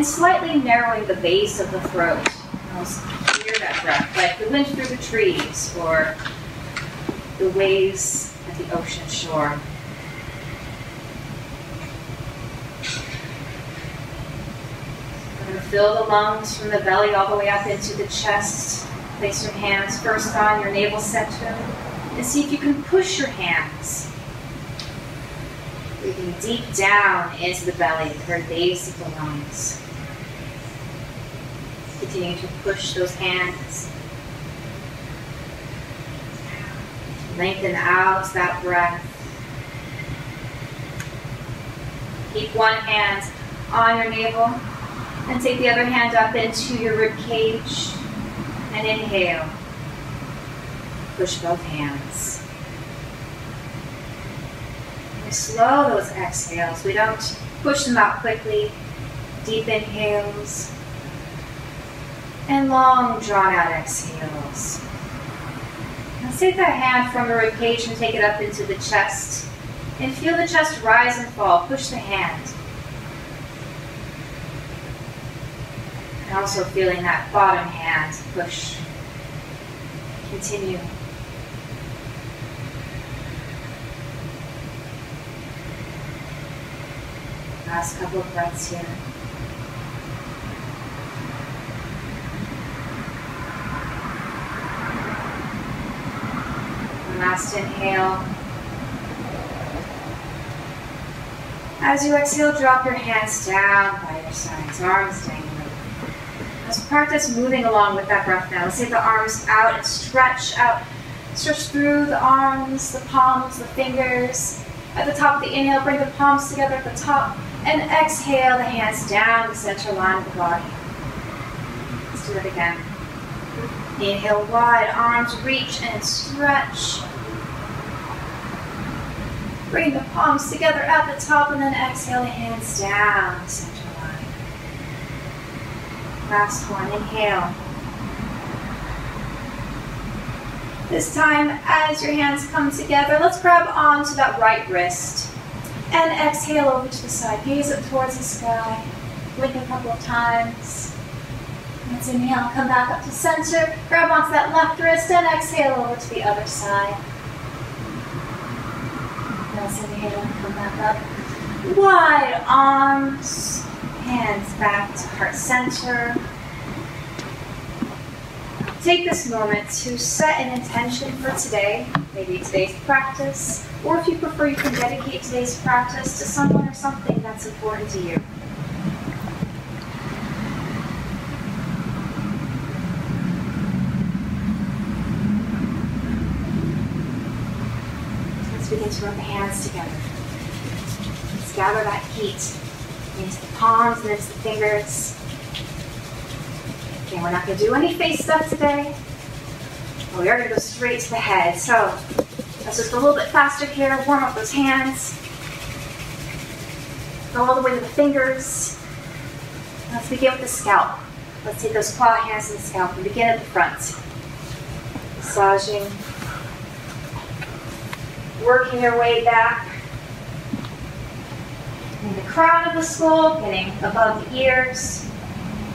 and slightly narrowing the base of the throat. Almost hear that breath, like the wind through the trees or the waves at the ocean shore. We're going to fill the lungs from the belly all the way up into the chest. Place your hands first on your navel center and see if you can push your hands. Breathing deep down into the belly, the very base of the lungs. Continuing to push those hands. Lengthen out that breath. Keep one hand on your navel and take the other hand up into your rib cage. And inhale. Push both hands. Slow those exhales. We don't push them out quickly. Deep inhales and long drawn out exhales. Now take that hand from the rib cage and take it up into the chest and feel the chest rise and fall. Push the hand. And also feeling that bottom hand push. Continue. Last couple of breaths here. Last inhale. As you exhale, drop your hands down by your sides, arms dangling. Let's practice moving along with that breath now. Let's take the arms out and stretch out. Stretch through the arms, the palms, the fingers. At the top of the inhale, bring the palms together at the top. And exhale, the hands down the center line of the body. Let's do it again. Inhale wide, arms reach and stretch. Bring the palms together at the top and then exhale, the hands down the center line. Last one, inhale. This time, as your hands come together, let's grab onto that right wrist. And exhale over to the side. Gaze up towards the sky. Blink a couple of times. Let's inhale, come back up to center. Grab onto that left wrist and exhale over to the other side. Let's inhale and come back up. Wide arms. Hands back to heart center. Take this moment to set an intention for today, maybe today's practice, or if you prefer, you can dedicate today's practice to someone or something that's important to you. Let's begin to rub the hands together. Let's gather that heat into the palms and into the fingers. Okay, we're not going to do any face stuff today. We are going to go straight to the head. So let's just go a little bit faster here. Warm up those hands. Go all the way to the fingers. Let's begin with the scalp. Let's take those claw hands to the scalp and begin at the front. Massaging. Working your way back. In the crown of the skull, getting above the ears.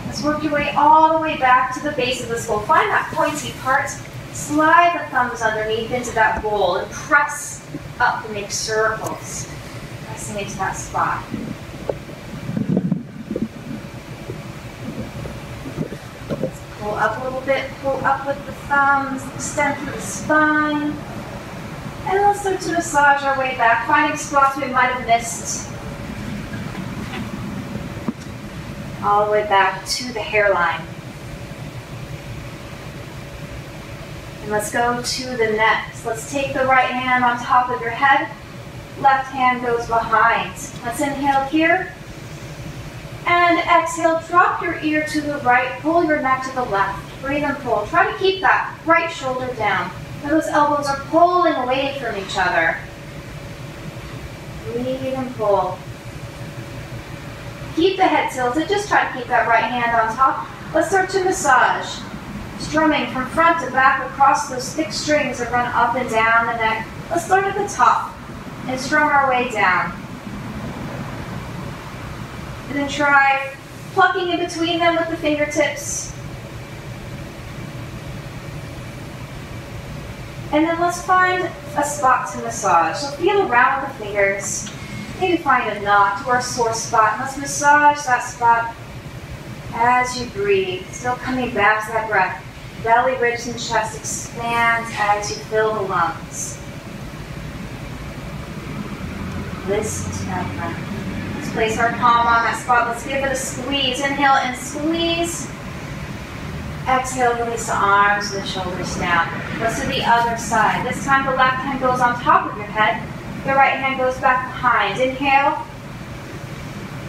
Let's work your way all the way back to the base of the skull. Find that pointy part. Slide the thumbs underneath into that bowl and press up and make circles. Pressing into that spot. Let's pull up a little bit. Pull up with the thumbs. Extend through the spine. And let's start to massage our way back, finding spots we might have missed. All the way back to the hairline. And let's go to the neck. So let's take the right hand on top of your head. Left hand goes behind. Let's inhale here. And exhale, drop your ear to the right, pull your neck to the left. Breathe and pull. Try to keep that right shoulder down. Now those elbows are pulling away from each other. Breathe and pull. Keep the head tilted. Just try to keep that right hand on top. Let's start to massage. Strumming from front to back across those thick strings that run up and down the neck. Let's start at the top and strum our way down. And then try plucking in between them with the fingertips. And then let's find a spot to massage. So feel around with the fingers. Maybe find a knot or a sore spot. Let's massage that spot as you breathe. Still coming back to that breath. Belly, ribs, and chest expands as you fill the lungs. Listen to that breath. Let's place our palm on that spot. Let's give it a squeeze. Inhale and squeeze. Exhale, release the arms and the shoulders down. Let's do the other side. This time the left hand goes on top of your head. The right hand goes back behind. Inhale.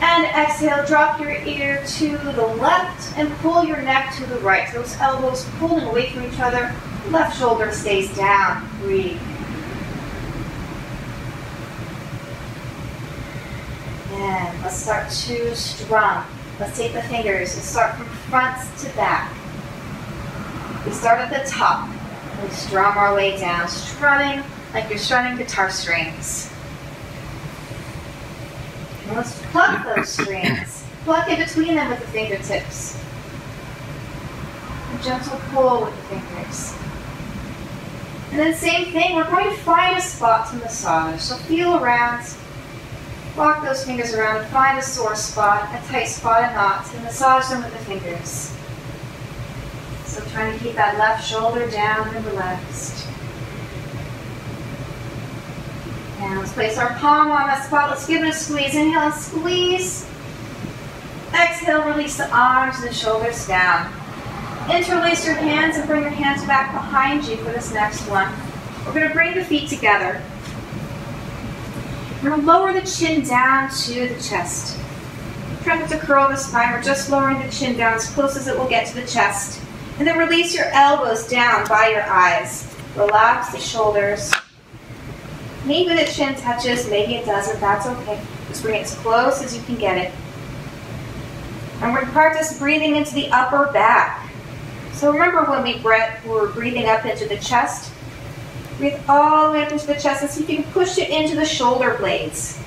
And exhale, drop your ear to the left and pull your neck to the right. Those elbows pulling away from each other. Left shoulder stays down. Breathe. And let's start to strum. Let's take the fingers and start from front to back. We start at the top. We strum our way down, strumming like you're strumming guitar strings. And let's pluck those strings. Pluck in between them with the fingertips. A gentle pull with the fingers. And then same thing, we're going to find a spot to massage. So feel around, walk those fingers around and find a sore spot, a tight spot, a knot, and massage them with the fingers. So trying to keep that left shoulder down and relaxed. And let's place our palm on that spot. Let's give it a squeeze. Inhale and squeeze. Exhale, release the arms and the shoulders down. Interlace your hands and bring your hands back behind you for this next one. We're going to bring the feet together. We're going to lower the chin down to the chest. Try not to curl the spine. We're just lowering the chin down as close as it will get to the chest. And then release your elbows down by your eyes. Relax the shoulders. Maybe the chin touches, maybe it doesn't, that's okay. Just bring it as close as you can get it. And we're going to practice breathing into the upper back. So remember when we were breathing up into the chest? Breathe all the way up into the chest and see if you can push it into the shoulder blades.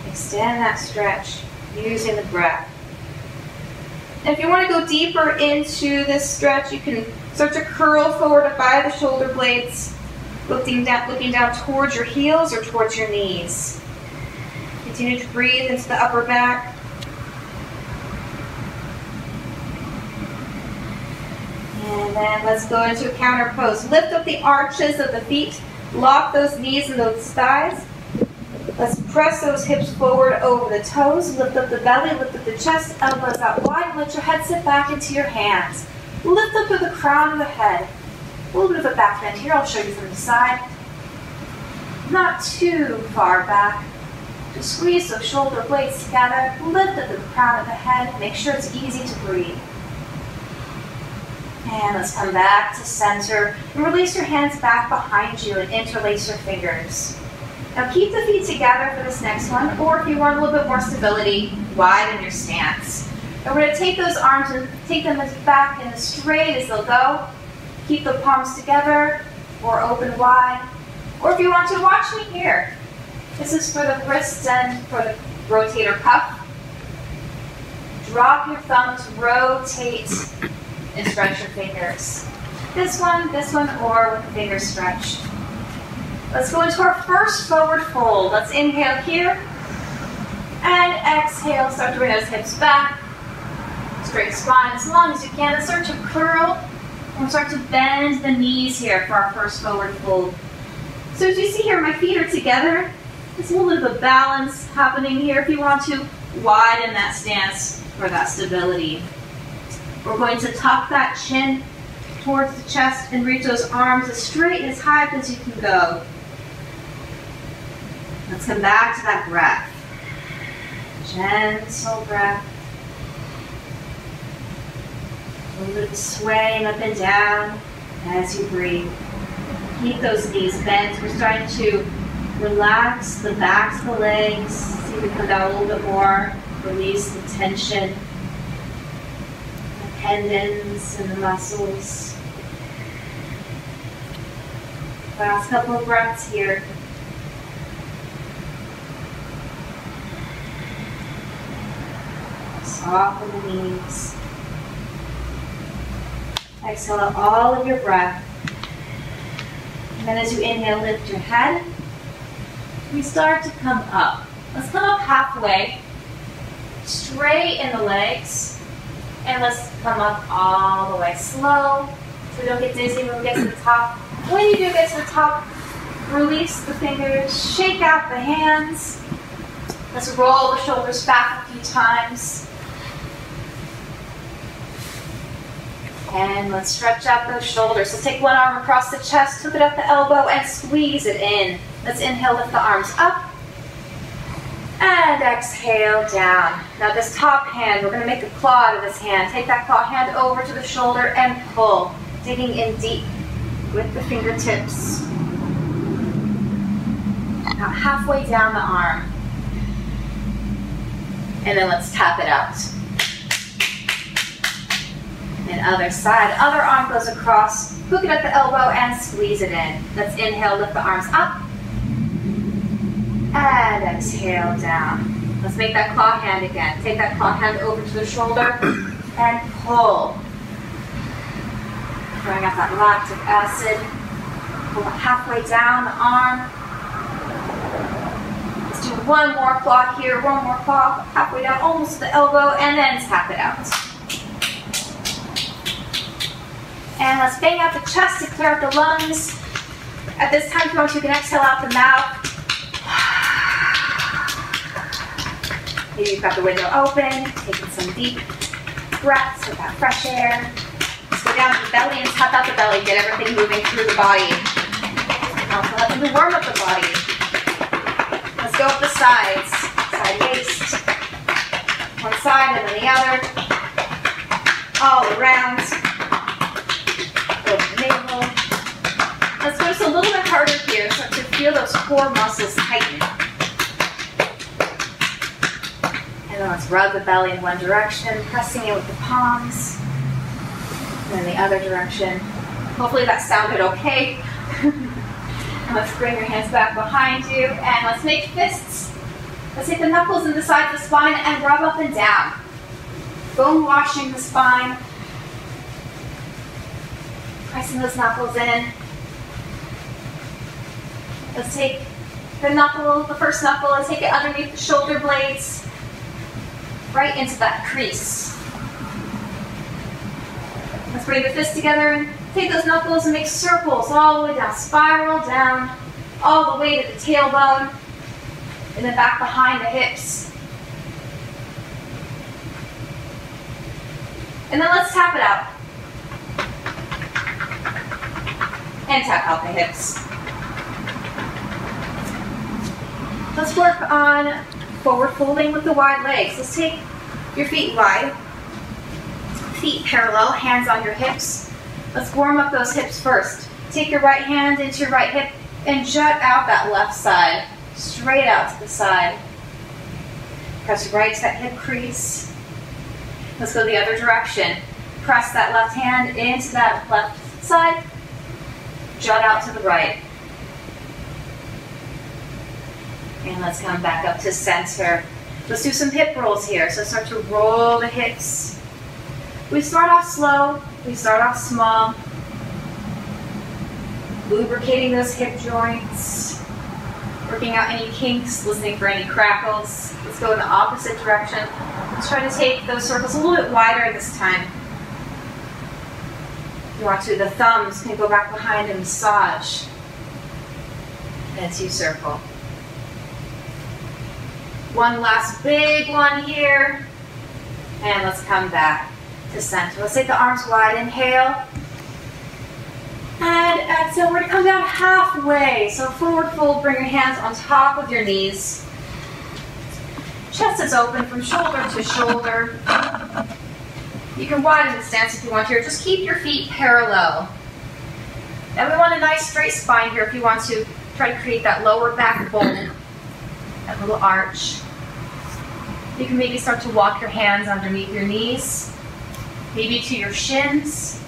Extend that stretch using the breath. And if you want to go deeper into this stretch, you can start to curl forward by the shoulder blades, looking down towards your heels or towards your knees. Continue to breathe into the upper back. And then let's go into a counter pose. Lift up the arches of the feet. Lock those knees and those thighs. Let's press those hips forward over the toes. Lift up the belly, lift up the chest, elbows out wide. Let your head sit back into your hands. Lift up to the crown of the head. A little bit of a back bend here. I'll show you from the side. Not too far back. Just squeeze those shoulder blades together. Lift up the crown of the head. Make sure it's easy to breathe. And let's come back to center. And release your hands back behind you and interlace your fingers. Now keep the feet together for this next one, or if you want a little bit more stability, widen your stance. And we're going to take those arms and take them as back and as straight as they'll go. Keep the palms together or open wide. Or if you want to, watch me here. This is for the wrists and for the rotator cuff. Drop your thumbs, rotate, and stretch your fingers. This one, or with the fingers stretched. Let's go into our first forward fold. Let's inhale here. And exhale, start to bring those hips back. Straight spine as long as you can. And start to curl. And start to bend the knees here for our first forward fold. So as you see here, my feet are together. There's a little bit of a balance happening here. If you want to, widen that stance for that stability. We're going to tuck that chin towards the chest and reach those arms as straight and as high as you can go. Let's come back to that breath. Gentle breath. A little bit of swaying up and down as you breathe. Keep those knees bent. We're starting to relax the backs of the legs. See if we come down a little bit more. Release the tension. The tendons and the muscles. Last couple of breaths here. Soften the knees. Exhale out all of your breath. And then as you inhale, lift your head. We start to come up. Let's come up halfway. Straighten the legs. And let's come up all the way. Slow, so we don't get dizzy when we get to the top. When you do get to the top, release the fingers, shake out the hands. Let's roll the shoulders back a few times. And let's stretch out those shoulders. So take one arm across the chest, hook it up the elbow, and squeeze it in. Let's inhale, lift the arms up. And exhale down. Now this top hand, we're going to make a claw out of this hand. Take that claw hand over to the shoulder and pull, digging in deep with the fingertips. About halfway down the arm. And then let's tap it out. And other side. Other arm goes across, hook it at the elbow and squeeze it in. Let's inhale, lift the arms up. And exhale down. Let's make that claw hand again. Take that claw hand over to the shoulder and pull. Throwing out that lactic acid. Pull it halfway down the arm. Let's do one more claw here, one more claw halfway down, almost to the elbow, and then tap it out. And let's bang out the chest to clear out the lungs. At this time, if you want to, you can exhale out the mouth. Maybe you've got the window open, taking some deep breaths with that fresh air. Let's go down to the belly and tap out the belly. Get everything moving through the body. Also helping to warm up the body. Let's go up the sides. Side waist. One side and then the other. All around. Go to the navel. Let's go just a little bit harder here. Start to feel those core muscles tighten. And then let's rub the belly in one direction, pressing it with the palms. And then the other direction. Hopefully that sounded okay. And let's bring your hands back behind you. And let's make fists. Let's take the knuckles in the sides of the spine and rub up and down. Bone washing the spine. Pressing those knuckles in. Let's take the knuckle, the first knuckle, and take it underneath the shoulder blades. Right into that crease. Let's bring the fists together and take those knuckles and make circles all the way down. Spiral down all the way to the tailbone and then back behind the hips. And then let's tap it out. And tap out the hips. Let's work on forward folding with the wide legs. Let's take your feet wide, feet parallel, hands on your hips. Let's warm up those hips first. Take your right hand into your right hip and jut out that left side, straight out to the side. Press right to that hip crease. Let's go the other direction. Press that left hand into that left side, jut out to the right. And let's come back up to center. Let's do some hip rolls here. So start to roll the hips. We start off slow. We start off small. Lubricating those hip joints. Working out any kinks, listening for any crackles. Let's go in the opposite direction. Let's try to take those circles a little bit wider this time. If you want to, the thumbs can go back behind and massage. And two circle. One last big one here. And let's come back to center. Let's take the arms wide. Inhale. And exhale. We're going to come down halfway. So forward fold. Bring your hands on top of your knees. Chest is open from shoulder to shoulder. You can widen the stance if you want here. Just keep your feet parallel. And we want a nice straight spine here if you want to try to create that lower back fold. That little arch. You can maybe start to walk your hands underneath your knees, maybe to your shins,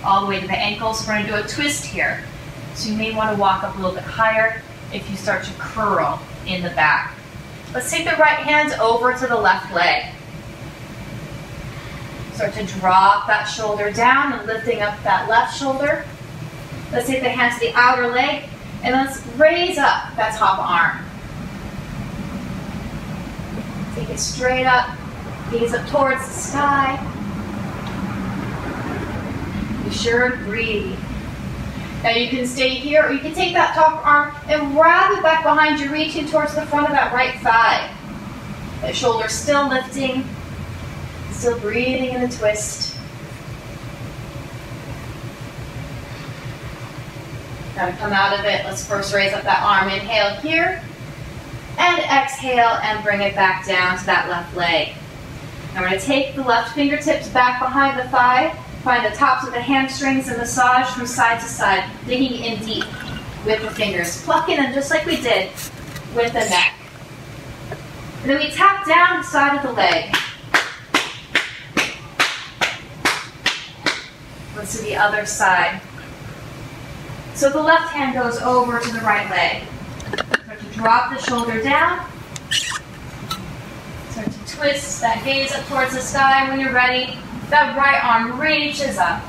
all the way to the ankles. We're going to do a twist here. So you may want to walk up a little bit higher if you start to curl in the back. Let's take the right hand over to the left leg. Start to drop that shoulder down and lifting up that left shoulder. Let's take the hands to the outer leg and let's raise up that top arm. Take it straight up, gaze up towards the sky. Be sure to breathe. Now you can stay here or you can take that top arm and wrap it back behind you, reaching towards the front of that right thigh. That shoulder still lifting, still breathing in the twist. Now to come out of it, let's first raise up that arm. Inhale here, and exhale and bring it back down to that left leg. Now we're going to take the left fingertips back behind the thigh, find the tops of the hamstrings and massage from side to side, digging in deep with the fingers, plucking them just like we did with the neck. And then we tap down the side of the leg. Let's do the other side. So the left hand goes over to the right leg. Start to drop the shoulder down. Start to twist that gaze up towards the sky. And when you're ready, that right arm reaches up.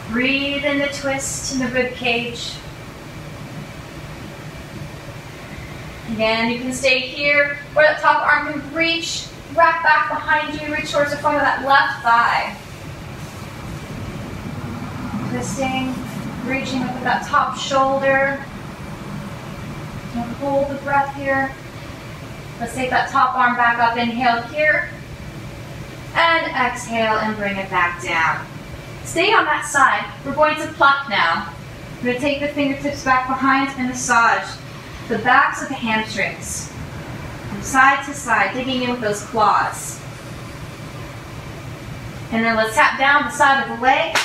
Breathe in the twist in the rib cage. Again, you can stay here where that top arm can reach, wrap back behind you, reach towards the front of that left thigh. Twisting, reaching up with that top shoulder. And hold the breath here. Let's take that top arm back up. Inhale here. And exhale and bring it back down. Stay on that side. We're going to pluck now. We're going to take the fingertips back behind and massage the backs of the hamstrings. From side to side, digging in with those claws. And then let's tap down the side of the leg.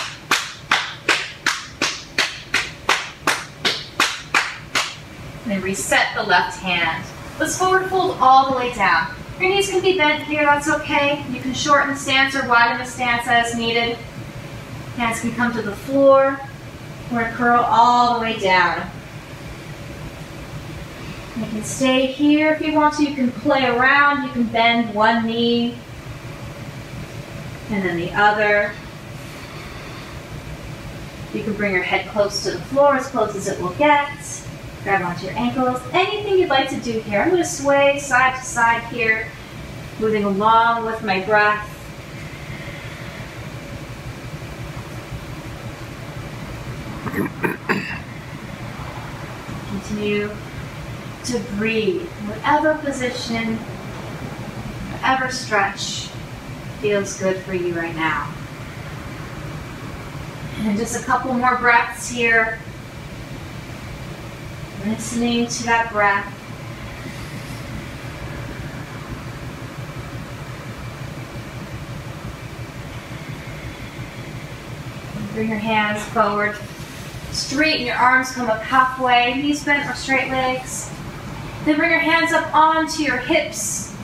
And then reset the left hand. Let's forward fold all the way down. Your knees can be bent here, that's okay. You can shorten the stance or widen the stance as needed. Hands can come to the floor. We're going to curl all the way down. You can stay here if you want to. You can play around. You can bend one knee and then the other. You can bring your head close to the floor, as close as it will get. Grab onto your ankles. Anything you'd like to do here. I'm going to sway side to side here, moving along with my breath. Continue to breathe. Whatever position, whatever stretch feels good for you right now. And just a couple more breaths here. Listening to that breath. Bring your hands forward. Straighten your arms, come up halfway. Knees bent or straight legs. Then bring your hands up onto your hips.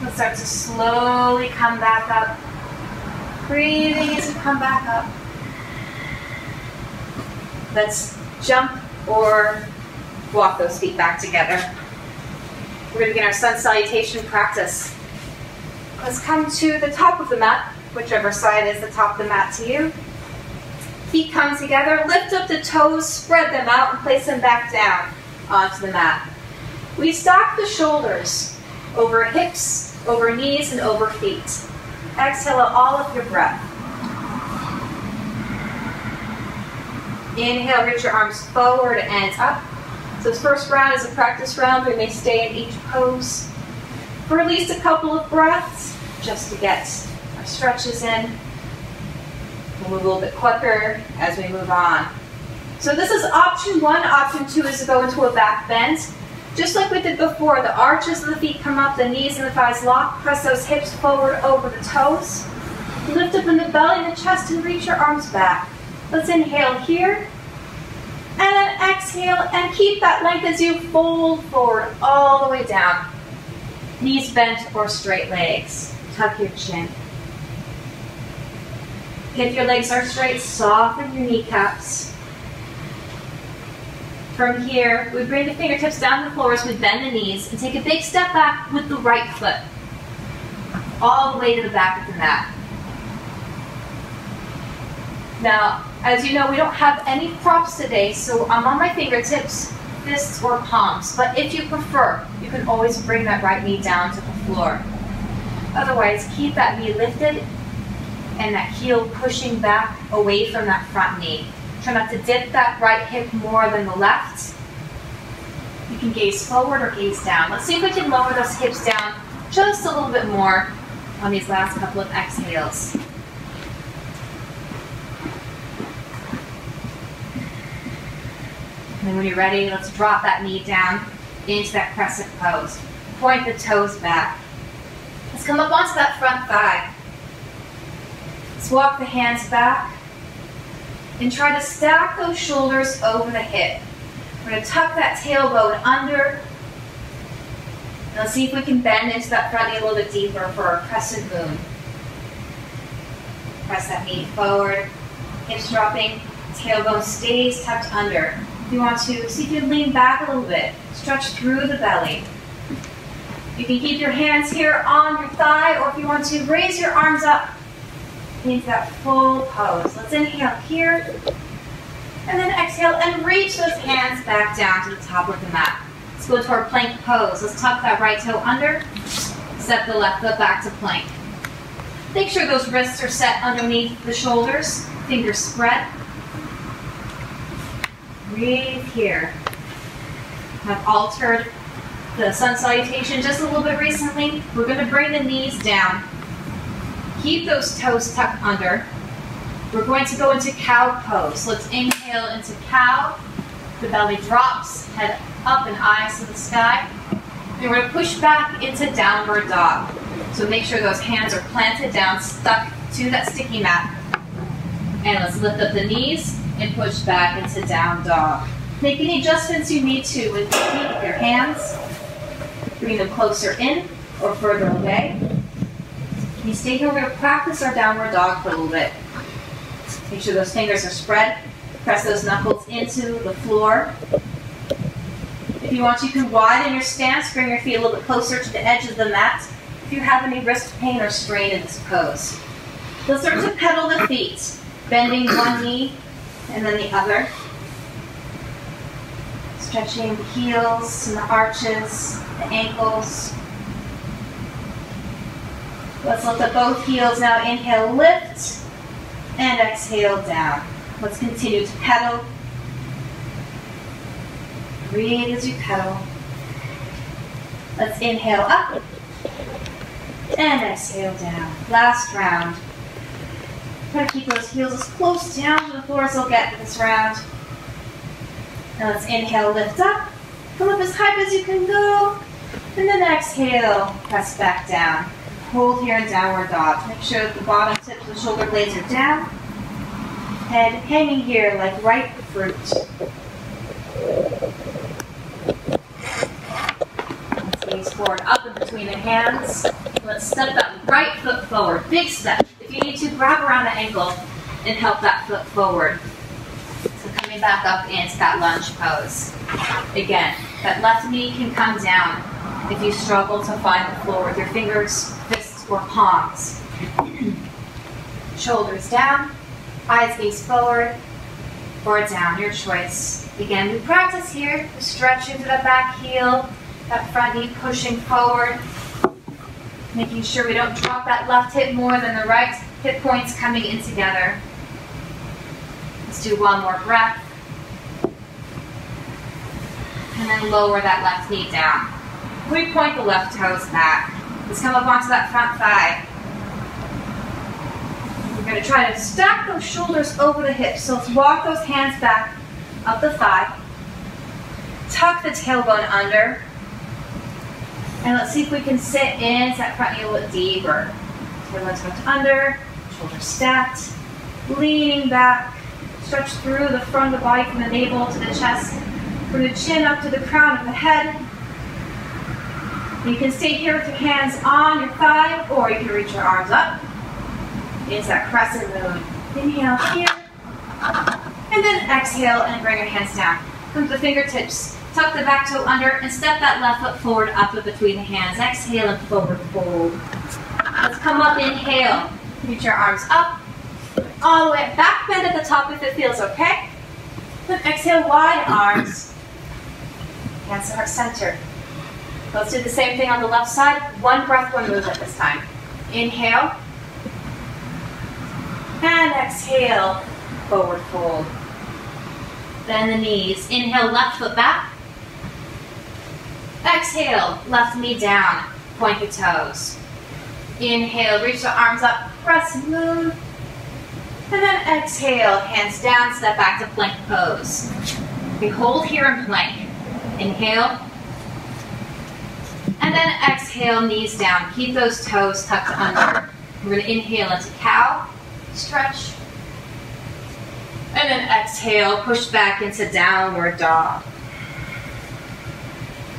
Let's start to slowly come back up. Breathing as you come back up. Let's jump or walk those feet back together. We're going to begin our sun salutation practice. Let's come to the top of the mat, whichever side is the top of the mat to you. Feet come together, lift up the toes, spread them out, and place them back down onto the mat. We stack the shoulders over hips, over knees, and over feet. Exhale all of your breath. Inhale, reach your arms forward and up. So this first round is a practice round. We may stay in each pose for at least a couple of breaths, just to get our stretches in. We'll move a little bit quicker as we move on. So this is option one. Option two is to go into a back bend. Just like we did before, the arches of the feet come up, the knees and the thighs lock. Press those hips forward over the toes. Lift up in the belly and the chest and reach your arms back. Let's inhale here. And then exhale and keep that length as you fold forward all the way down. Knees bent or straight legs. Tuck your chin. If your legs are straight, soften your kneecaps. From here, we bring the fingertips down to the floor as we bend the knees and take a big step back with the right foot. all the way to the back of the mat. Now, as you know, we don't have any props today, so I'm on my fingertips, fists, or palms. But if you prefer, you can always bring that right knee down to the floor. Otherwise, keep that knee lifted and that heel pushing back away from that front knee. Try not to dip that right hip more than the left. You can gaze forward or gaze down. Let's see if we can lower those hips down just a little bit more on these last couple of exhales. And then when you're ready, let's drop that knee down into that crescent pose. Point the toes back. Let's come up onto that front thigh. Let's walk the hands back and try to stack those shoulders over the hip. We're going to tuck that tailbone under. Now see if we can bend into that front knee a little bit deeper for a crescent moon. Press that knee forward, hips dropping, tailbone stays tucked under. If you want to, see if you can lean back a little bit, stretch through the belly. You can keep your hands here on your thigh, or if you want to, raise your arms up into that full pose. Let's inhale here, and then exhale and reach those hands back down to the top of the mat. Let's go to our plank pose. Let's tuck that right toe under, step the left foot back to plank. Make sure those wrists are set underneath the shoulders, fingers spread. Breathe here. I've altered the sun salutation just a little bit recently. We're going to bring the knees down. Keep those toes tucked under. We're going to go into cow pose. Let's inhale into cow. The belly drops, head up and eyes to the sky. And we're going to push back into downward dog. So make sure those hands are planted down, stuck to that sticky mat. And let's lift up the knees and push back into down dog. Make any adjustments you need to with your feet, your hands. Bring them closer in or further away. You stay here, we're going to practice our downward dog for a little bit. Make sure those fingers are spread. Press those knuckles into the floor. If you want, you can widen your stance, bring your feet a little bit closer to the edge of the mat if you have any wrist pain or strain in this pose. Let's start to pedal the feet, bending one knee and then the other. Stretching the heels and the arches, the ankles. Let's lift up both heels now. Inhale, lift, and exhale, down. Let's continue to pedal. Breathe as you pedal. Let's inhale up, and exhale down. Last round. Try to keep those heels as close down to the floor as they'll get this round. Now let's inhale, lift up. Come up as high as you can go. And then exhale, press back down. Hold here in downward dog. Make sure that the bottom tips of the shoulder blades are down. Head hanging here like ripe fruit. Let's gaze forward, up and between the hands. Let's step that right foot forward. Big step. If you need to, grab around the ankle and help that foot forward. So coming back up into that lunge pose. Again, that left knee can come down if you struggle to find the floor with your fingers, fists, or palms. Shoulders down, eyes gaze forward, or down, your choice. Again, we practice here, we stretch into the back heel, that front knee pushing forward, making sure we don't drop that left hip more than the right, hip points coming in together. Let's do one more breath. And then lower that left knee down. We point the left toes back. Let's come up onto that front thigh. We're going to try to stack those shoulders over the hips. So let's walk those hands back up the thigh. Tuck the tailbone under. And let's see if we can sit into that front knee a little bit deeper. Tailbone tucked under, shoulders stacked, leaning back. Stretch through the front of the body from the navel to the chest, from the chin up to the crown of the head. You can stay here with your hands on your thigh, or you can reach your arms up into that crescent moon. Inhale here, and then exhale and bring your hands down. Come to the fingertips, tuck the back toe under, and step that left foot forward up and between the hands. Exhale and forward fold. Let's come up, inhale. Reach your arms up. All the way back, bend at the top if it feels okay. Then exhale, wide arms. Hands to heart center. Let's do the same thing on the left side. One breath, one movement this time. Inhale. And exhale, forward fold. Bend the knees. Inhale, left foot back. Exhale, left knee down. Point the toes. Inhale, reach the arms up, crescent moon. And then exhale, hands down, step back to plank pose. We hold here in plank. Inhale. And then exhale, knees down. Keep those toes tucked under. We're going to inhale into cow, stretch. And then exhale, push back into downward dog.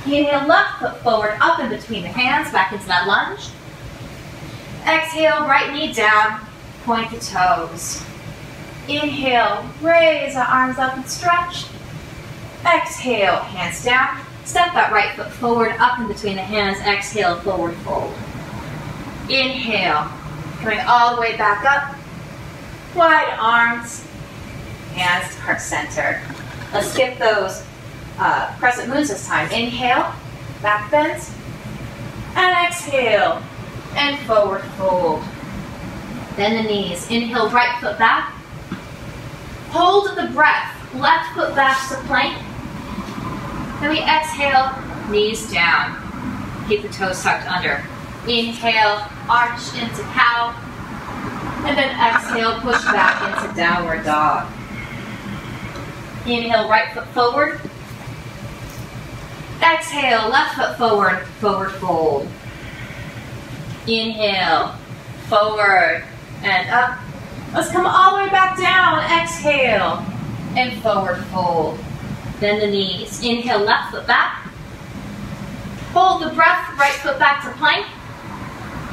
Inhale, left foot forward, up in between the hands, back into that lunge. Exhale, right knee down, point the toes. Inhale, raise the arms up and stretch. Exhale, hands down. Step that right foot forward, up in between the hands. Exhale, forward fold. Inhale, coming all the way back up. Wide arms, hands to heart center. Let's skip those crescent moons this time. Inhale, back bends. And exhale, and forward fold. Bend the knees. Inhale, right foot back. Hold the breath. Left foot back to plank. Then we exhale, knees down. Keep the toes tucked under. Inhale, arch into cow. And then exhale, push back into downward dog. Inhale, right foot forward. Exhale, left foot forward, forward fold. Inhale, forward and up. Let's come all the way back down. Exhale and forward fold. Bend the knees. Inhale, left foot back. Hold the breath, right foot back to plank.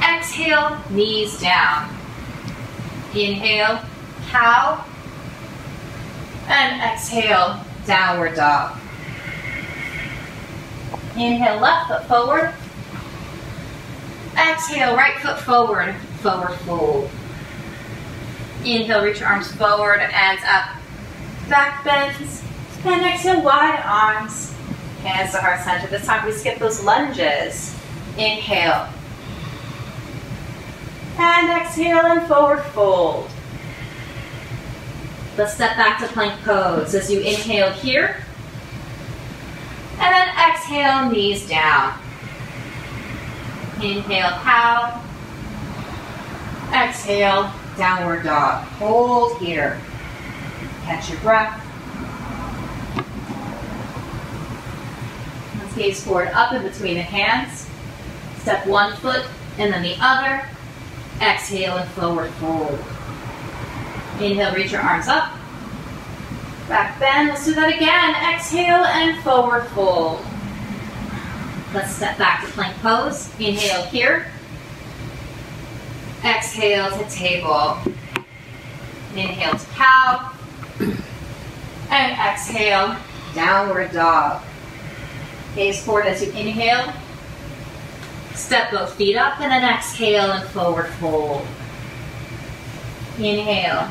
Exhale, knees down. Inhale, cow. And exhale, downward dog. Inhale, left foot forward. Exhale, right foot forward, forward fold. Inhale, reach your arms forward and up. Back bends. And exhale, wide arms. Hands to heart center. This time we skip those lunges. Inhale. And exhale and forward fold. Let's step back to plank pose as you inhale here. And then exhale, knees down. Inhale, cow. Exhale, downward dog. Hold here. Catch your breath. Let's gaze forward, up in between the hands. Step one foot and then the other. Exhale and forward fold. Inhale, reach your arms up. Back bend. Let's do that again. Exhale and forward fold. Let's step back to plank pose. Inhale here. Exhale to table. Inhale to cow. And exhale, downward dog. Gaze forward as you inhale. Step both feet up and then exhale and forward fold. Inhale.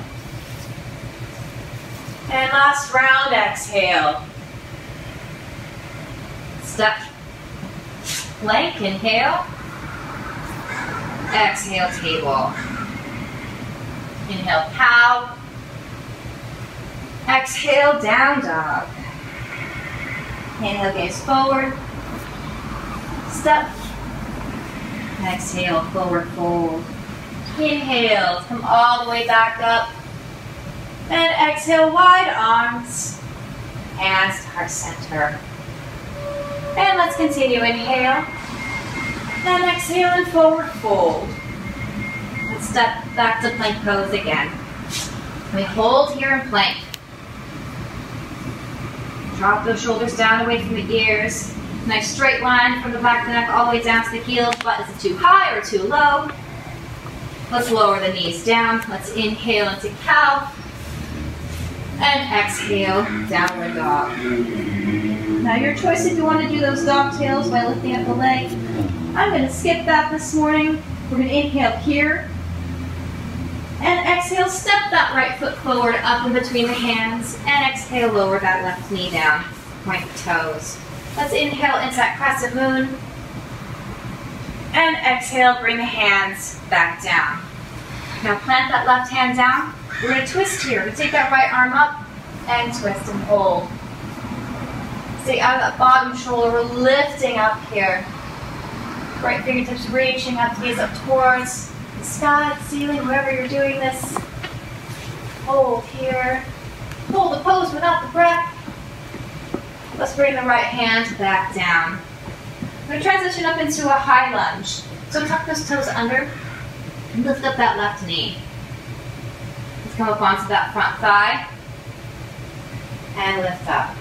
And last round, exhale. Step plank, inhale. Exhale, table. Inhale, cow. Exhale, down dog. Inhale, gaze forward. Step. Exhale, forward fold. Inhale, come all the way back up. And exhale, wide arms. Hands to heart center. And let's continue. Inhale. And exhale and forward fold. Let's step back to plank pose again. We hold here in plank. Drop those shoulders down away from the ears. Nice straight line from the back of the neck all the way down to the heels. But is it too high or too low? Let's lower the knees down. Let's inhale into cow. And exhale, downward dog. Now your choice if you want to do those dog tails by lifting up the leg. I'm going to skip that this morning. We're going to inhale here. And exhale, step that right foot forward up in between the hands. And exhale, lower that left knee down. Point the toes. Let's inhale into that crescent moon. And exhale, bring the hands back down. Now plant that left hand down. We're going to twist here. We're going to take that right arm up and twist and hold. Stay out of that bottom shoulder. We're lifting up here. Right fingertips reaching up, gaze up towards the sky, the ceiling, wherever you're doing this. Hold here. Hold the pose without the breath. Let's bring the right hand back down. We're going to transition up into a high lunge. So tuck those toes under and lift up that left knee. Let's come up onto that front thigh and lift up.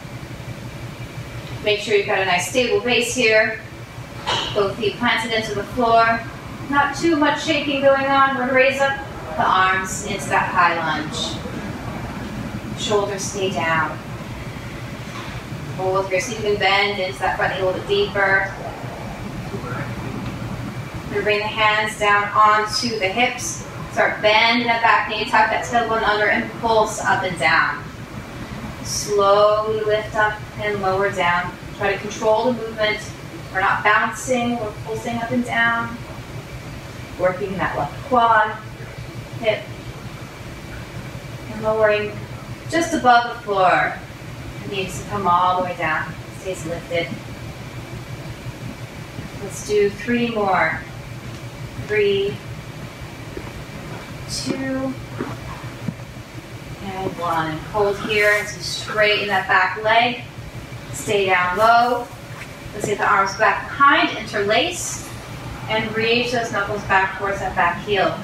Make sure you've got a nice stable base here. Both feet planted into the floor. Not too much shaking going on. We're going to raise up the arms into that high lunge. Shoulders stay down. Hold here so you can bend into that front knee a little bit deeper. We're going to bring the hands down onto the hips. Start bending that back knee, tuck that tailbone under, and pulse up and down. Slowly lift up and lower down. Try to control the movement. We're not bouncing, we're pulsing up and down. Working that left quad, hip, and lowering just above the floor. It needs to come all the way down. Stays lifted. Let's do 3 more. 3, 2, and 1. Hold here as you straighten that back leg. Stay down low. Let's get the arms back behind, interlace, and reach those knuckles back towards that back heel.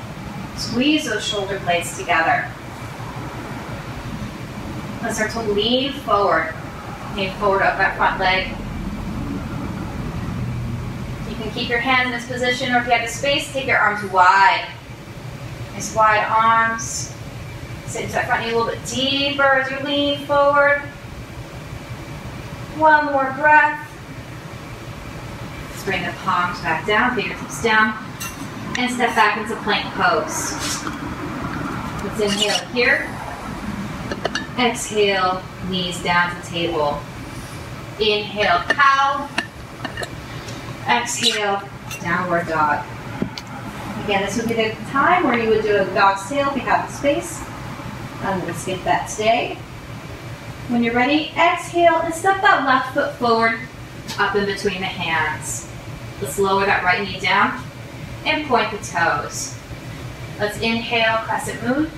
Squeeze those shoulder blades together. Let's start to lean forward. Lean forward up that front leg. You can keep your hands in this position, or if you have the space, take your arms wide. Nice wide arms. Sit into that front knee a little bit deeper as you lean forward. One more breath. Let's bring the palms back down, fingertips down, and step back into plank pose. Let's inhale here. Exhale, knees down to table. Inhale, cow. Exhale, downward dog. Again, this would be the time where you would do a dog's tail if you have the space. I'm going to skip that today. When you're ready, exhale and step that left foot forward up in between the hands. Let's lower that right knee down and point the toes. Let's inhale, crescent moon.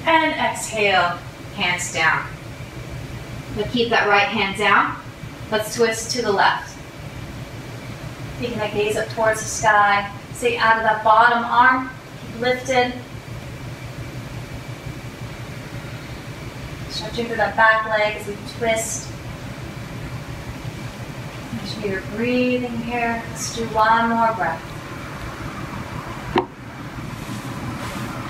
And exhale, hands down. We'll keep that right hand down. Let's twist to the left. Taking that gaze up towards the sky. Stay out of that bottom arm. Keep lifted. Stretching through that back leg as we twist. Make sure you're breathing here. Let's do 1 more breath.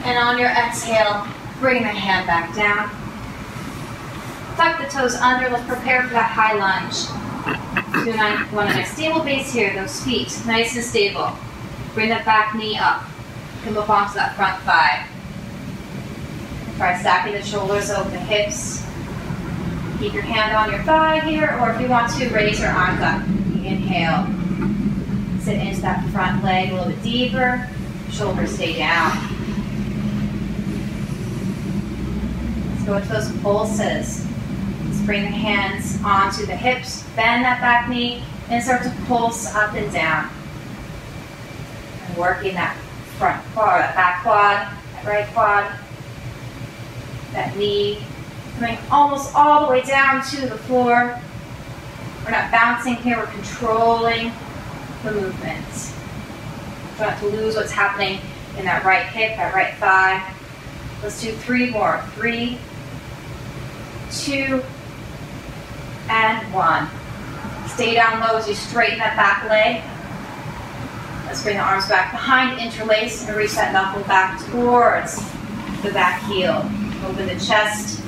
And on your exhale, bring the hand back down. Tuck the toes under. Let's prepare for that high lunge. Do want a nice stable base here. Those feet nice and stable. Bring that back knee up. Come up onto that front thigh. Try stacking the shoulders over the hips. Keep your hand on your thigh here, or if you want to, raise your arms up. Inhale. Sit into that front leg a little bit deeper. Shoulders stay down. Let's go into those pulses. Let's bring the hands onto the hips, bend that back knee, and start to pulse up and down. And working that front quad, that back quad, that right quad. That knee coming almost all the way down to the floor. We're not bouncing here, we're controlling the movement. Try not to lose what's happening in that right hip, that right thigh. Let's do 3 more. 3, 2, and 1. Stay down low as you straighten that back leg. Let's bring the arms back behind, interlace, and reach that knuckle back towards the back heel. Open the chest.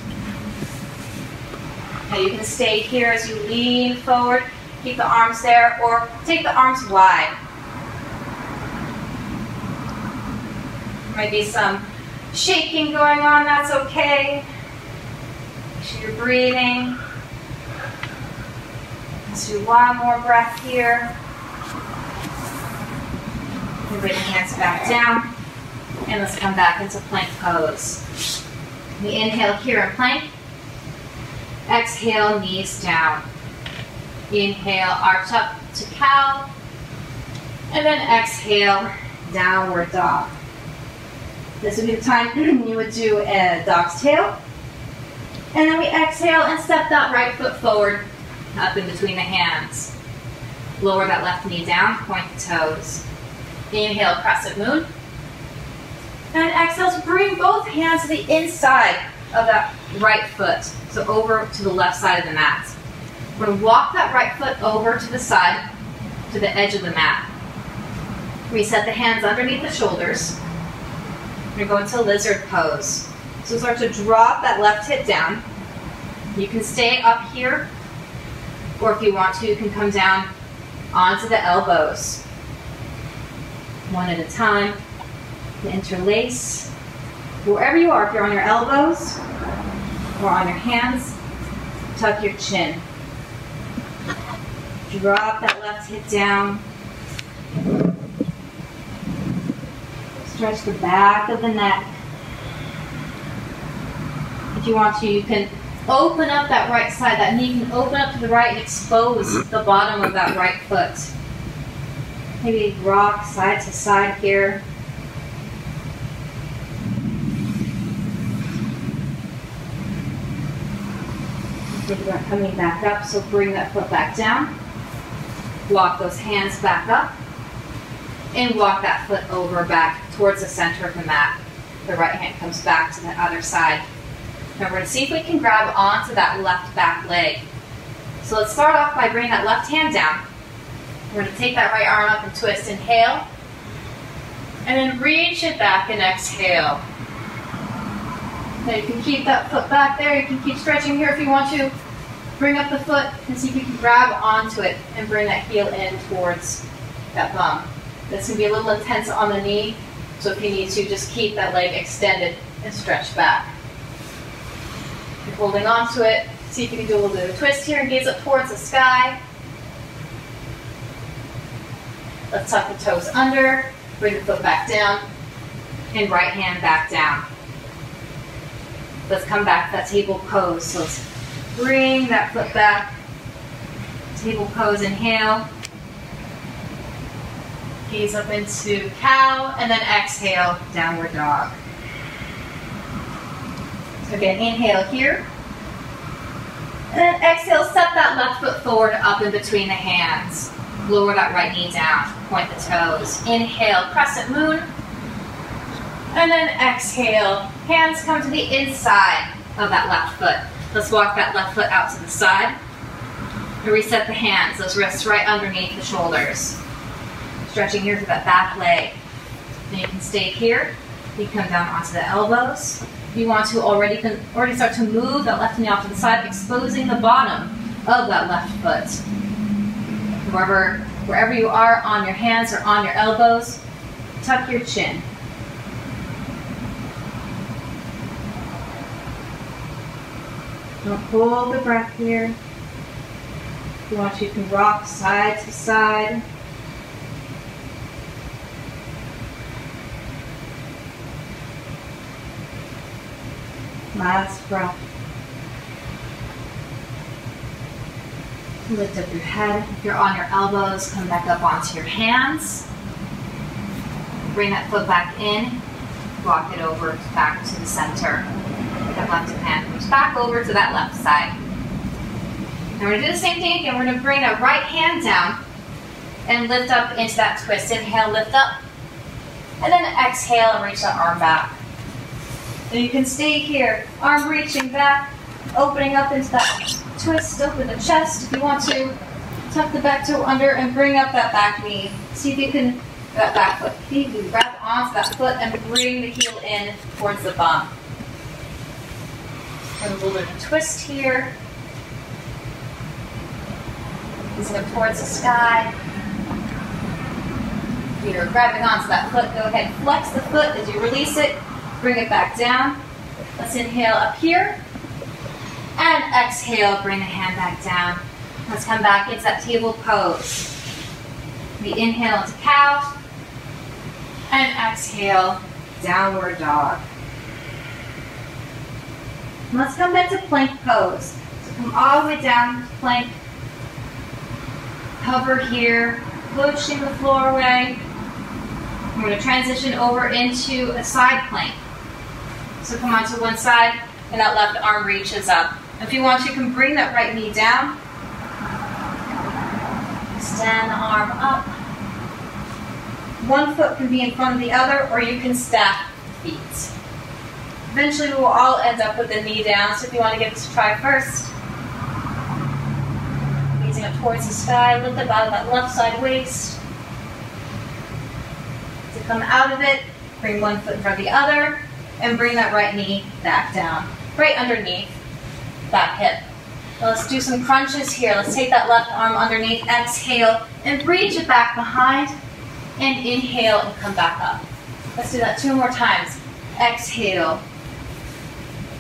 Now you can stay here as you lean forward. Keep the arms there, or take the arms wide. There might be some shaking going on, that's okay. Make sure you're breathing. Let's do one more breath here. And bring the hands back down. And let's come back into plank pose. We inhale here in plank. Exhale, knees down. Inhale, arch up to cow. And then exhale, downward dog. This would be the time you would do a dog's tail. And then we exhale and step that right foot forward, up in between the hands. Lower that left knee down, point the toes. Inhale, crescent moon. And exhale to bring both hands to the inside of that right foot. So over to the left side of the mat. We're going to walk that right foot over to the side, to the edge of the mat. Reset the hands underneath the shoulders. We're going to go into lizard pose. So start to drop that left hip down. You can stay up here, or if you want to, you can come down onto the elbows. One at a time. Interlace. Wherever you are, if you're on your elbows or on your hands, tuck your chin. Drop that left hip down. Stretch the back of the neck. If you want to, you can open up that right side. That knee can open up to the right and expose the bottom of that right foot. Maybe rock side to side here. Think about coming back up, so bring that foot back down. Walk those hands back up. And walk that foot over back towards the center of the mat. The right hand comes back to the other side. Now we're going to see if we can grab onto that left back leg. So let's start off by bringing that left hand down. We're going to take that right arm up and twist. Inhale. And then reach it back and exhale. Now you can keep that foot back there. You can keep stretching here if you want to. Bring up the foot and see if you can grab onto it and bring that heel in towards that bum. This can be a little intense on the knee, so if you need to, just keep that leg extended and stretch back. You're holding onto it. See if you can do a little bit of a twist here and gaze up towards the sky. Let's tuck the toes under, bring the foot back down, and right hand back down. Let's come back to that table pose. So let's bring that foot back. Table pose, inhale. Gaze up into cow, and then exhale, downward dog. So again, inhale here. And then exhale, step that left foot forward up in between the hands. Lower that right knee down, point the toes. Inhale, crescent moon. And then exhale, hands come to the inside of that left foot. Let's walk that left foot out to the side. And reset the hands, those wrists right underneath the shoulders. Stretching here through that back leg. Then you can stay here. You can come down onto the elbows. If you want to, already start to move that left knee off to the side, exposing the bottom of that left foot. Wherever you are on your hands or on your elbows, tuck your chin. Don't hold the breath here. If you want to, you can rock side to side. Last breath. Lift up your head. If you're on your elbows, come back up onto your hands. Bring that foot back in. Walk it over back to the center. That left hand comes back over to that left side. Now we're going to do the same thing again. We're going to bring that right hand down and lift up into that twist. Inhale, lift up. And then exhale and reach that arm back. And you can stay here, arm reaching back, opening up into that twist, open the chest. If you want to, tuck the back toe under and bring up that back knee. See if you can, that back foot, see if you can grab onto that foot and bring the heel in towards the bum. And a little bit of a twist here. Gazing up towards the sky. You're grabbing onto that foot. Go ahead, flex the foot as you release it. Bring it back down. Let's inhale up here. And exhale, bring the hand back down. Let's come back into that table pose. We inhale into cow. And exhale, downward dog. Let's come back to plank pose. So come all the way down to plank. Hover here, pushing the floor away. We're going to transition over into a side plank. So come onto one side, and that left arm reaches up. If you want, you can bring that right knee down. Extend the arm up. One foot can be in front of the other, or you can stack the feet. Eventually, we will all end up with the knee down, so if you want to give this a try first. Gazing up towards the sky, lift up out of that left side waist. To come out of it, bring one foot in front of the other, and bring that right knee back down, right underneath that hip. Now let's do some crunches here. Let's take that left arm underneath, exhale, and reach it back behind, and inhale and come back up. Let's do that 2 more times. Exhale,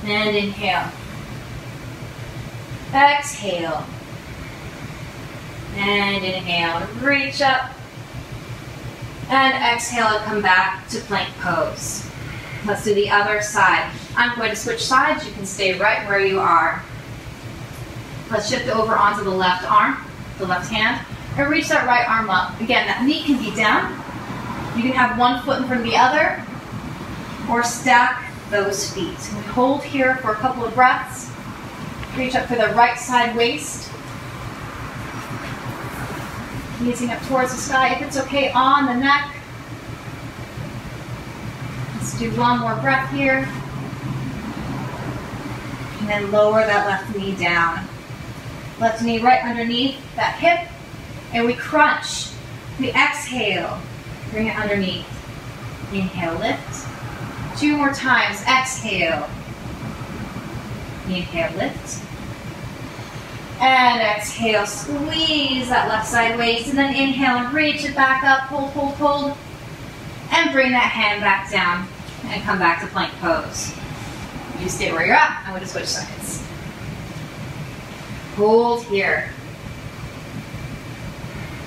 and inhale. Exhale, and inhale. Reach up, and exhale and come back to plank pose. Let's do the other side. I'm going to switch sides. You can stay right where you are. Let's shift over onto the left arm, the left hand, and reach that right arm up. Again, that knee can be down. You can have one foot in front of the other, or stack those feet. We hold here for a couple of breaths. Reach up for the right side waist. Gazing up towards the sky. If it's okay, on the neck. Let's do one more breath here. And then lower that left knee down. Left knee right underneath that hip. And we crunch. We exhale. Bring it underneath. Inhale, lift. 2 more times. Exhale. Inhale, lift. And exhale, squeeze that left side waist. And then inhale and reach it back up. Hold, hold, hold. And bring that hand back down. And come back to plank pose. You stay where you're at. I'm going to switch sides. Hold here.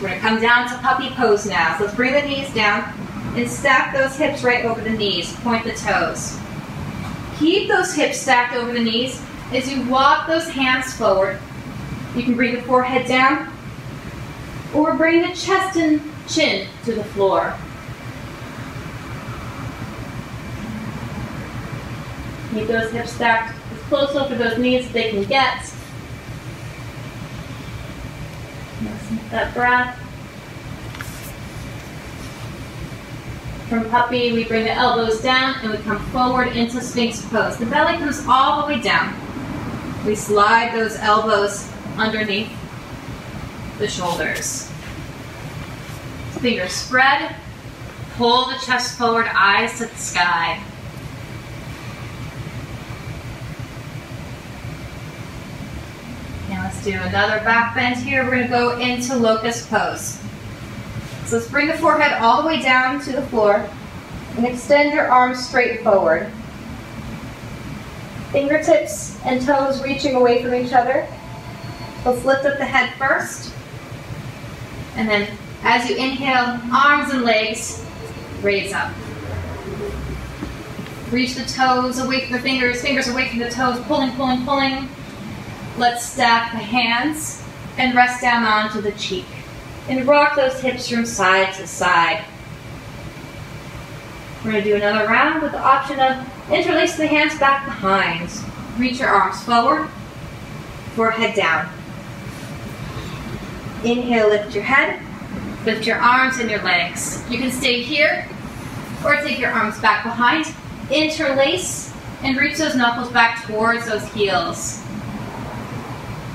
We're going to come down to puppy pose now. So let's bring the knees down and stack those hips right over the knees. Point the toes. Keep those hips stacked over the knees as you walk those hands forward. You can bring the forehead down or bring the chest and chin to the floor. Keep those hips stacked as close over those knees as they can get. Listen to that breath. From puppy, we bring the elbows down and we come forward into Sphinx pose. The belly comes all the way down. We slide those elbows underneath the shoulders. Fingers spread. Pull the chest forward, eyes to the sky. Now let's do another back bend here. We're going to go into locust pose. So let's bring the forehead all the way down to the floor and extend your arms straight forward. Fingertips and toes reaching away from each other. Let's lift up the head first. And then as you inhale, arms and legs raise up. Reach the toes away from the fingers, fingers away from the toes, pulling, pulling, pulling. Let's stack the hands and rest down onto the cheek. And rock those hips from side to side. We're going to do another round with the option of interlace the hands back behind. Reach your arms forward, forehead down. Inhale, lift your head, lift your arms and your legs. You can stay here or take your arms back behind, interlace, and reach those knuckles back towards those heels.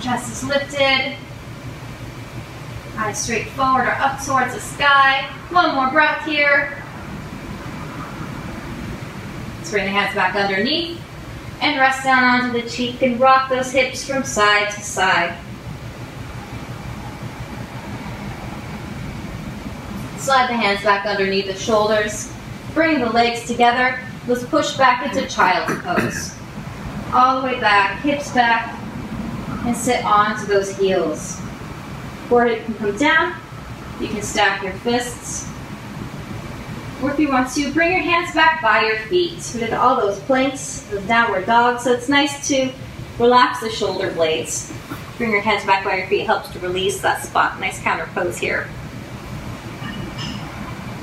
Chest is lifted. Eyes straight forward or up towards the sky. One more breath here. Let's bring the hands back underneath and rest down onto the cheek and rock those hips from side to side. Slide the hands back underneath the shoulders. Bring the legs together. Let's push back into child's pose. All the way back, hips back, and sit onto those heels. Forehead can come down. You can stack your fists. Or if you want to, bring your hands back by your feet. We did all those planks, those downward dogs, so it's nice to relax the shoulder blades. Bring your hands back by your feet helps to release that spot. Nice counter pose here.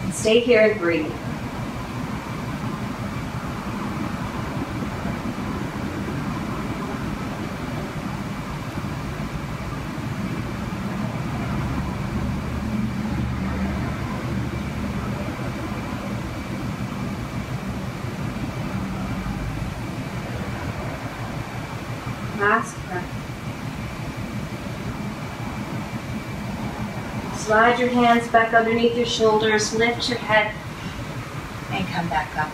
And stay here and breathe. Last breath. Slide your hands back underneath your shoulders, lift your head, and come back up.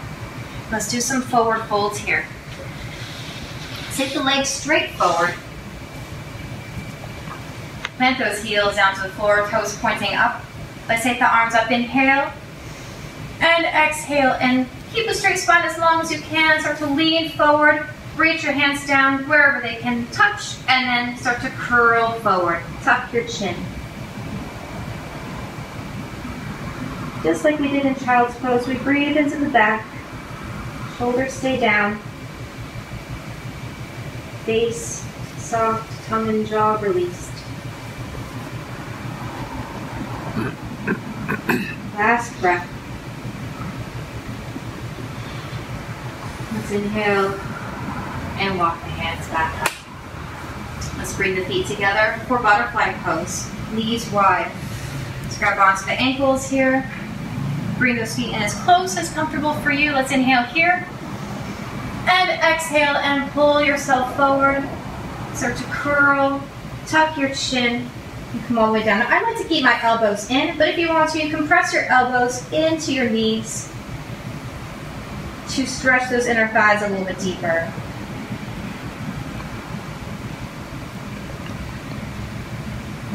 Let's do some forward folds here. Take the legs straight forward. Plant those heels down to the floor, toes pointing up. Let's take the arms up, inhale, and exhale, and keep a straight spine as long as you can. Start to lean forward. Reach your hands down wherever they can touch, and then start to curl forward. Tuck your chin. Just like we did in child's pose, we breathe into the back. Shoulders stay down. Face soft, tongue and jaw released. Last breath. Let's inhale and walk the hands back up. Let's bring the feet together for butterfly pose. Knees wide. Let's grab onto the ankles here. Bring those feet in as close as comfortable for you. Let's inhale here. And exhale and pull yourself forward. Start to curl. Tuck your chin. And come all the way down. Now, I like to keep my elbows in, but if you want to, you can press your elbows into your knees to stretch those inner thighs a little bit deeper.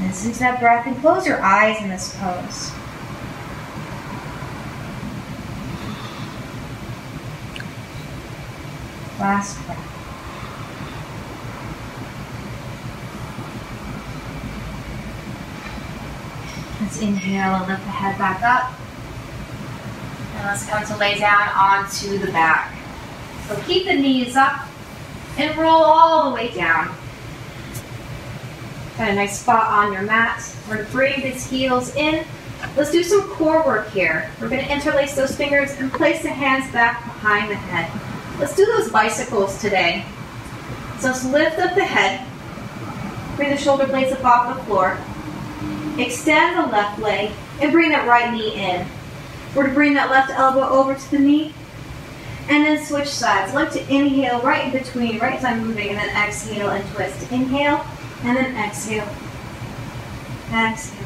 Listen to that breath and close your eyes in this pose. Last breath. Let's inhale and lift the head back up. And let's come to lay down onto the back. So keep the knees up and roll all the way down. Got a nice spot on your mat. We're going to bring these heels in. Let's do some core work here. We're going to interlace those fingers and place the hands back behind the head. Let's do those bicycles today. So let's lift up the head. Bring the shoulder blades up off the floor. Extend the left leg and bring that right knee in. We're going to bring that left elbow over to the knee and then switch sides. I like to inhale right in between, right as I'm moving, and then exhale and twist. Inhale. And then exhale, exhale,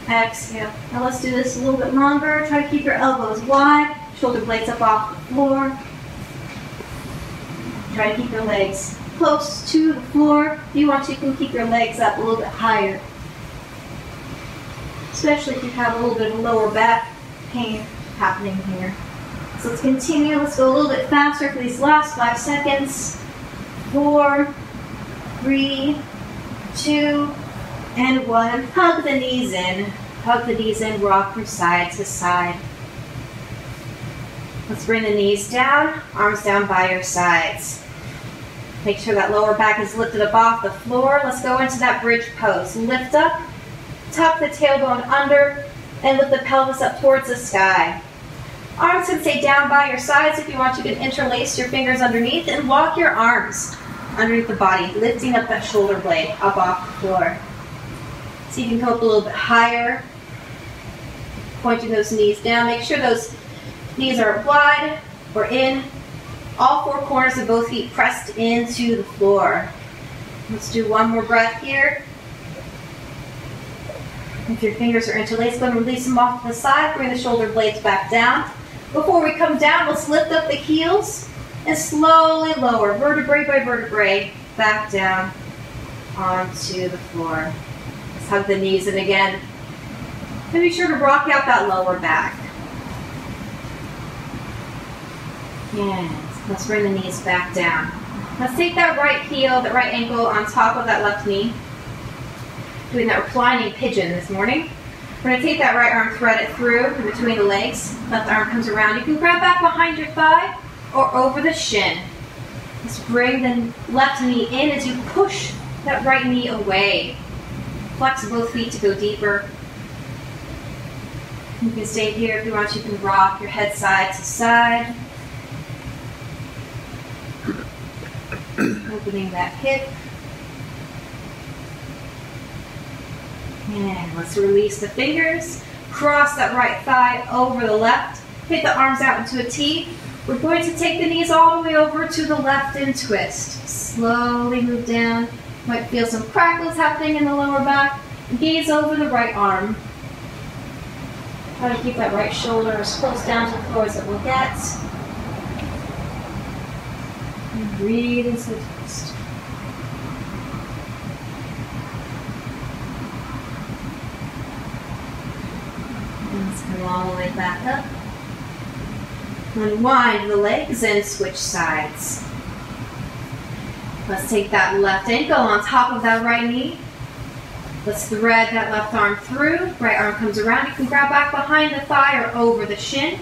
exhale. Now let's do this a little bit longer. Try to keep your elbows wide, shoulder blades up off the floor. Try to keep your legs close to the floor. If you want to, you can keep your legs up a little bit higher. Especially if you have a little bit of lower back pain happening here. So let's continue. Let's go a little bit faster for these last 5 seconds. 4, 3, 2, and 1. Hug the knees in. Hug the knees in. Rock from side to side. Let's bring the knees down. Arms down by your sides. Make sure that lower back is lifted up off the floor. Let's go into that bridge pose. Lift up. Tuck the tailbone under. And lift the pelvis up towards the sky. Arms can stay down by your sides. If you want, you can interlace your fingers underneath and walk your arms underneath the body, lifting up that shoulder blade up off the floor. So you can come up a little bit higher, pointing those knees down. Make sure those knees are wide or in. All 4 corners of both feet pressed into the floor. Let's do one more breath here. If your fingers are interlaced, go and release them off to the side. Bring the shoulder blades back down. Before we come down, let's lift up the heels and slowly lower, vertebrae by vertebrae, back down onto the floor. Let's hug the knees in again. And be sure to rock out that lower back. And let's bring the knees back down. Let's take that right heel, that right ankle on top of that left knee. Doing that reclining pigeon this morning. We're going to take that right arm, thread it through in between the legs. Left arm comes around. You can grab back behind your thigh or over the shin. Let's bring the left knee in as you push that right knee away. Flex both feet to go deeper. You can stay here if you want. You can rock your head side to side. Opening that hip. And let's release the fingers. Cross that right thigh over the left. Hit the arms out into a T. We're going to take the knees all the way over to the left and twist. Slowly move down. Might feel some crackles happening in the lower back. Gaze over the right arm. Try to keep that right shoulder as close down to the floor as it will get. And breathe into the twist. And let's come all the way back up. Unwind the legs and switch sides. Let's take that left ankle on top of that right knee. Let's thread that left arm through. Right arm comes around. You can grab back behind the thigh or over the shin.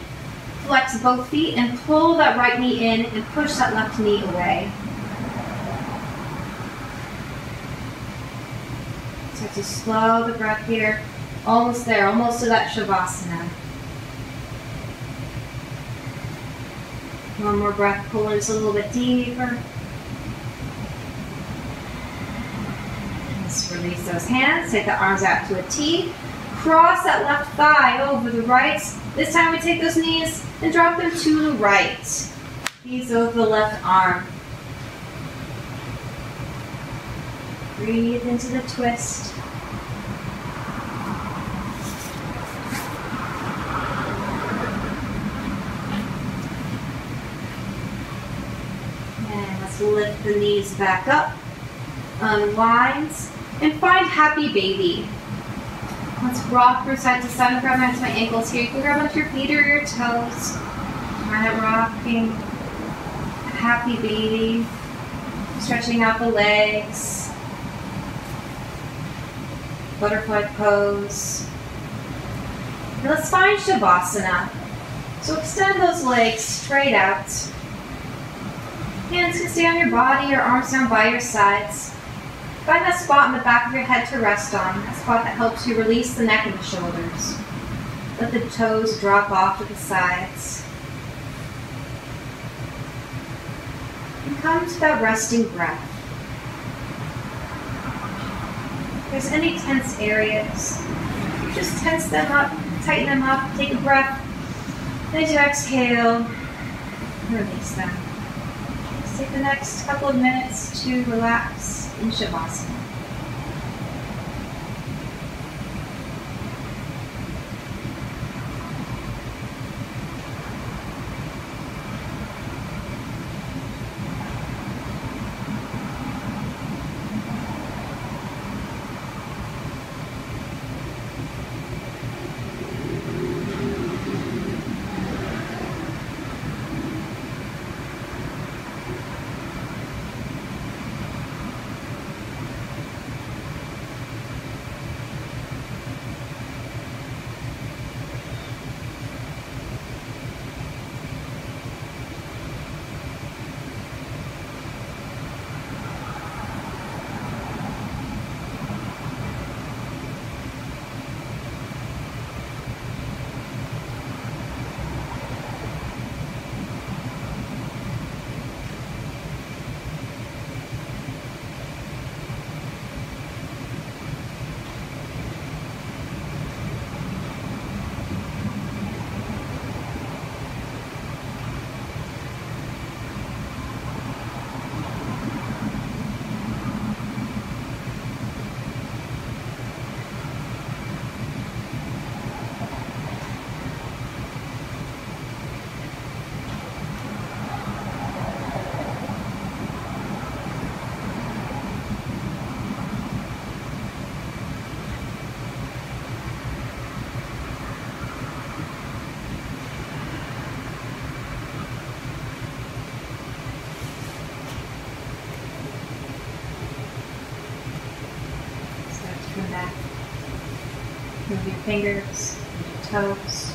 Flex both feet and pull that right knee in and push that left knee away. Start to slow the breath here. Almost there, almost to that Shavasana. One more breath, pull it a little bit deeper. Let's release those hands, take the arms out to a T. Cross that left thigh over the right. This time we take those knees and drop them to the right. Knees over the left arm. Breathe into the twist. And let's lift the knees back up. Unwind and find happy baby. Let's rock from side to side and grab onto my ankles here. You can grab onto your feet or your toes. Kind of rocking. Happy baby. Stretching out the legs. Butterfly pose. Now let's find Shavasana. So extend those legs straight out. Hands can stay on your body, your arms down by your sides. Find that spot in the back of your head to rest on, a spot that helps you release the neck and the shoulders. Let the toes drop off to the sides. And come to that resting breath. If there's any tense areas, just tense them up, tighten them up, take a breath. And as you exhale, release them. Just take the next couple of minutes to relax in Shavasana. back. Move your fingers, move your toes.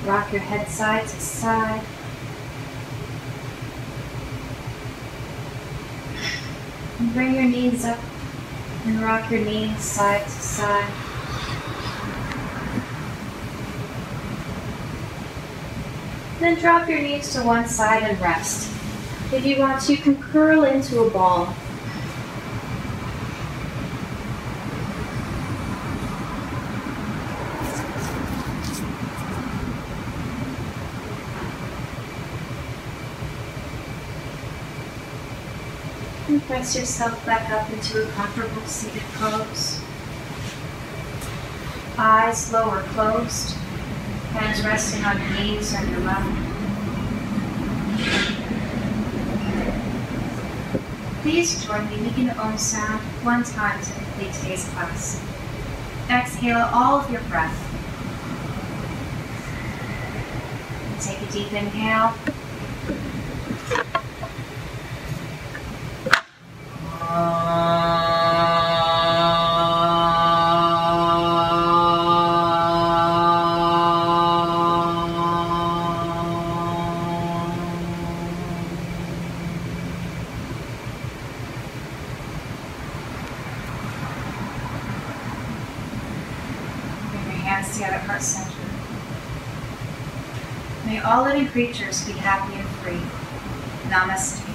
Rock your head side to side. And bring your knees up and rock your knees side to side. Then drop your knees to one side and rest. If you want to, you can curl into a ball. And press yourself back up into a comfortable seated pose. Eyes lower closed, hands resting on your knees or your lap. Please join me making the Om sound one time to complete today's class. Exhale all of your breath. And take a deep inhale. Hands together, heart center. May all living creatures be happy and free. Namaste.